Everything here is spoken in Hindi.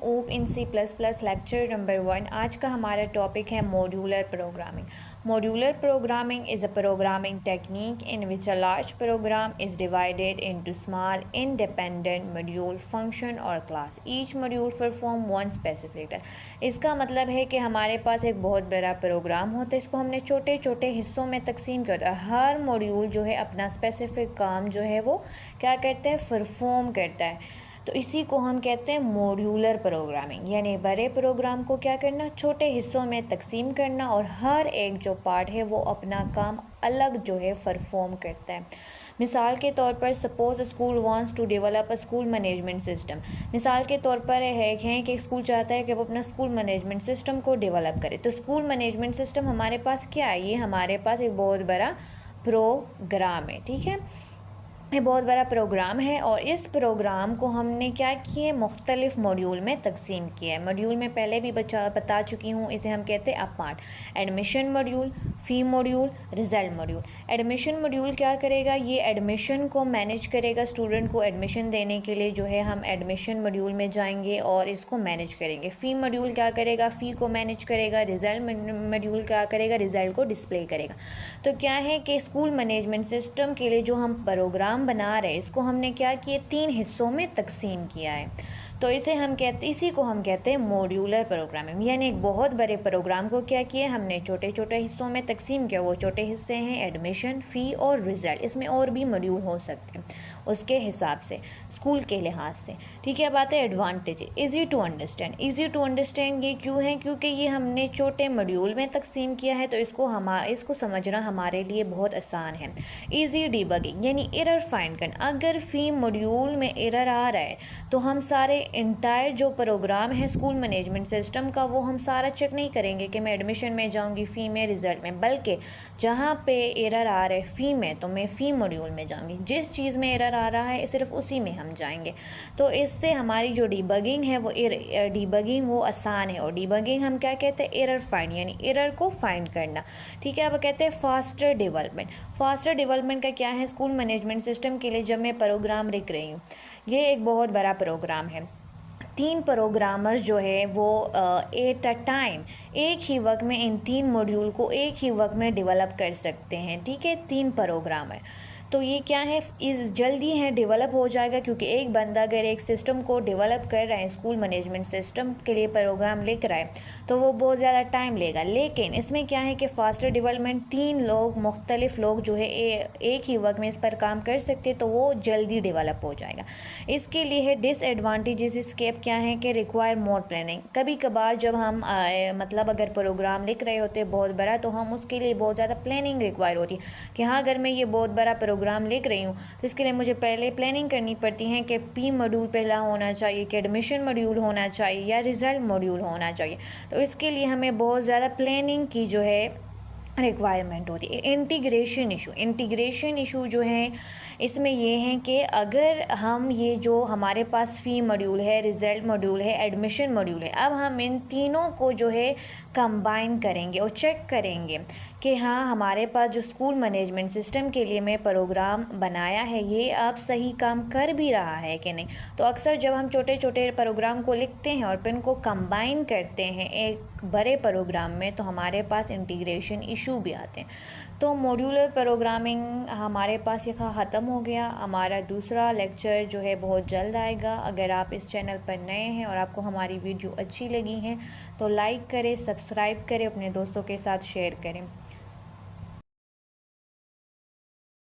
ऊप इन C++ लेक्चर नंबर 1। आज का हमारा टॉपिक है modular programming. Modular programming is a programming technique in which a large program is divided into small independent module function और class. Each module perform one specific task. इसका मतलब है कि हमारे पास एक बहुत बड़ा प्रोग्राम होता है, इसको हमने छोटे छोटे हिस्सों में तकसीम किया होता है। हर मॉड्यूल जो है अपना स्पेसिफिक काम जो है वो क्या करता है, परफॉर्म करता है। तो इसी को हम कहते हैं मॉड्यूलर प्रोग्रामिंग, यानी बड़े प्रोग्राम को क्या करना, छोटे हिस्सों में तकसीम करना और हर एक जो पार्ट है वो अपना काम अलग जो है परफॉर्म करता है। मिसाल के तौर पर suppose school wants to develop a school management system. मिसाल के तौर पर है कि स्कूल चाहता है कि वो अपना स्कूल मैनेजमेंट सिस्टम को डेवलप करे। तो स्कूल मैनेजमेंट सिस्टम हमारे पास क्या है, ये हमारे पास एक बहुत बड़ा प्रोग्राम है। ठीक है, ये बहुत बड़ा प्रोग्राम है और इस प्रोग्राम को हमने क्या किए, मुख्तलिफ मॉड्यूल में तकसीम किया है। मॉड्यूल में पहले भी बता चुकी हूँ, इसे हम कहते हैं अब part. Admission module, fee module, result module. Admission module क्या करेगा, ये एडमिशन को मैनेज करेगा। स्टूडेंट को एडमिशन देने के लिए जो है हम एडमिशन मॉड्यूल में जाएंगे और इसको मैनेज करेंगे। फ़ी मॉड्यूल क्या करेगा, फ़ी को मैनेज करेगा। रिज़ल्ट मॉड्यूल क्या करेगा, रिज़ल्ट को डिस्प्ले करेगा। तो क्या है कि स्कूल मैनेजमेंट सिस्टम के लिए जो हम प्रोग्राम बना रहे हैं, इसको हमने क्या किया, 3 हिस्सों में तकसीम किया है। तो इसी को हम कहते हैं मॉड्यूलर प्रोग्रामिंग। यानी एक बहुत बड़े प्रोग्राम को क्या किया, हमने छोटे छोटे हिस्सों में तकसीम किया। वो छोटे हिस्से हैं एडमिशन, फ़ी और रिज़ल्ट। इसमें और भी मॉड्यूल हो सकते हैं उसके हिसाब से, स्कूल के लिहाज से। ठीक है, अब आते हैं advantage. Easy to understand. Easy to understand ये क्यों है, क्योंकि ये हमने छोटे मॉड्यूल में तकसीम किया है, तो इसको समझना हमारे लिए बहुत आसान है। ईजी डिबगिंग, यानी एरर फाइंड करना। अगर फ़ी मॉड्यूल में एरर आ रहा है तो हम सारे इंटायर जो प्रोग्राम है स्कूल मैनेजमेंट सिस्टम का, वो हम सारा चेक नहीं करेंगे कि मैं एडमिशन में जाऊंगी, फ़ी में, रिज़ल्ट में, बल्कि जहाँ पे एरर आ रहा है फ़ी में तो मैं फ़ी मॉड्यूल में जाऊंगी। जिस चीज़ में एरर आ रहा है सिर्फ उसी में हम जाएंगे। तो इससे हमारी जो डिबगिंग है वो डिबगिंग वो आसान है। और डिबगिंग हम क्या कहते हैं, एरर फाइंड, यानी एरर को फाइंड करना। ठीक है, अब कहते हैं फास्टर डेवलपमेंट। फास्टर डेवलपमेंट का क्या है, स्कूल मैनेजमेंट सिस्टम के लिए जब मैं प्रोग्राम लिख रही हूँ, ये एक बहुत बड़ा प्रोग्राम है। 3 प्रोग्रामर्स जो है वो एट अ टाइम, एक ही वक्त में इन 3 मॉड्यूल को एक ही वक्त में डेवलप कर सकते हैं। ठीक है, 3 प्रोग्रामर। तो ये क्या है, इस जल्दी है डेवलप हो जाएगा, क्योंकि एक बंदा अगर एक सिस्टम को डेवलप कर रहा है, स्कूल मैनेजमेंट सिस्टम के लिए प्रोग्राम लिख रहा है, तो वो बहुत ज़्यादा टाइम लेगा। लेकिन इसमें क्या है कि फास्टर डेवलपमेंट, 3 लोग, मुख्तलिफ लोग जो है एक ही वक्त में इस पर काम कर सकते हैं, तो वो जल्दी डेवलप हो जाएगा। इसके लिए डिसएडवांटेजेस इसके क्या है कि रिक्वायर मोर प्लानिंग। कभी कभार जब हम मतलब अगर प्रोग्राम लिख रहे होते हैं बहुत बड़ा, तो हम उसके लिए बहुत ज़्यादा प्लानिंग रिक्वायर होती है कि हाँ, अगर मैं ये बहुत बड़ा प्रोग्राम लिख रही हूँ तो इसके लिए मुझे पहले प्लानिंग करनी पड़ती है कि पी मॉड्यूल पहला होना चाहिए, कि एडमिशन मॉड्यूल होना चाहिए या रिज़ल्ट मॉड्यूल होना चाहिए। तो इसके लिए हमें बहुत ज़्यादा प्लानिंग की जो है रिक्वायरमेंट होती है। इंटीग्रेशन इशू जो है इसमें ये है कि अगर हम ये जो हमारे पास फ़ी मॉड्यूल है, रिज़ल्ट मॉड्यूल है, एडमिशन मॉड्यूल है, अब हम इन तीनों को जो है कंबाइन करेंगे और चेक करेंगे कि हाँ, हमारे पास जो स्कूल मैनेजमेंट सिस्टम के लिए मैं प्रोग्राम बनाया है ये अब सही काम कर भी रहा है कि नहीं। तो अक्सर जब हम छोटे छोटे प्रोग्राम को लिखते हैं और फिर उनको कंबाइन करते हैं एक बड़े प्रोग्राम में, तो हमारे पास इंटीग्रेशन इशू भी आते हैं। तो मॉड्यूलर प्रोग्रामिंग हमारे पास ये ख़त्म हो गया। हमारा दूसरा लेक्चर जो है बहुत जल्द आएगा। अगर आप इस चैनल पर नए हैं और आपको हमारी वीडियो अच्छी लगी है तो लाइक करें, सब्सक्राइब करें, अपने दोस्तों के साथ शेयर करें।